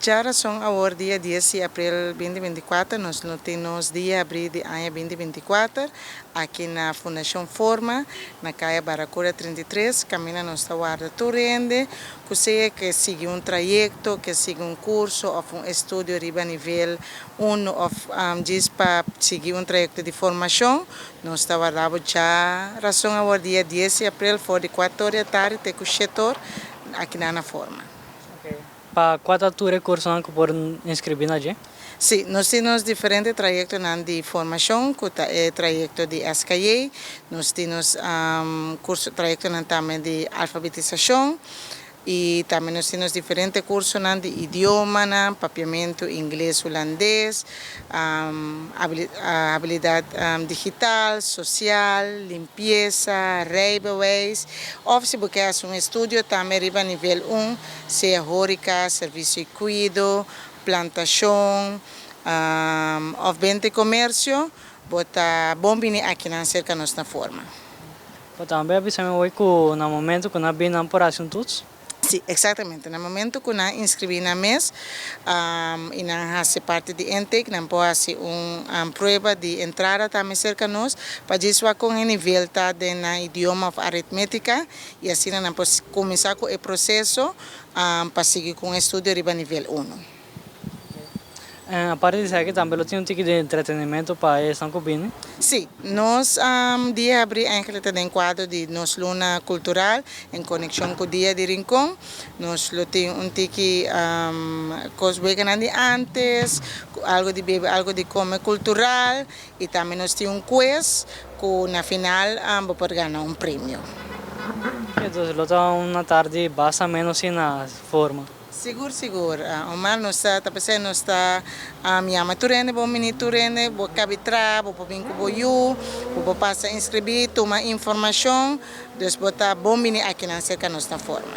Já são agora dia 10 de abril de 2024, nós temos dia de abril de ano 2024, aqui na Fundação Forma, na Caia Baracura 33, caminha nossa guarda Turende, que sigue trajeto, que sigue curso ou estudo riba nível 1 ou diz para seguir trajeto de formação, nós guardamos já razão agora dia 10 de abril, for de 4 horas da tarde, tem o setor aqui na Forma. Para qual altura é curso que por inscrever na gente? Sim, nós temos diferentes trajetos de formação, que é trajeto de SKJ, nós temos curso trajeto também de alfabetização e também nós temos diferentes cursos de idioma, papiamento inglês, holandês, habilidade digital, social, limpeza, railways. Ou se você quer estudo também a nível 1, seja hórica, serviço de cuidado, plantação, ou bem de comércio, bota bom vir aqui na cerca nossa forma. Também avisamos hoje que no momento que nós vamos por assuntos. Sim, exatamente. No momento que nós inscrevemos na MES e nós fazemos parte de intake, nós podemos fazer uma prova de entrada também cerca de nós, para isso com o nível de idioma aritmética e assim nós podemos começar com o processo para seguir com o estudo de nível 1. A parte disso aqui também tem tipo de entretenimento para essa combina? Sim, nós dia abrir tem quadro de nos luna cultural em conexão com o dia de Rincón. Nós temos tipo coisas de antes, algo de beber, algo de comer cultural e também nós temos quiz que na final vamos poder ganhar prêmio. Então, lo está uma tarde basta menos na forma. Seguro. Omar não está minha turene, bom menino turene, vou cabitra, vou vir com boiú, vou passar inscrever, tomar informação, depois botar bom menino aqui na cerca nossa forma.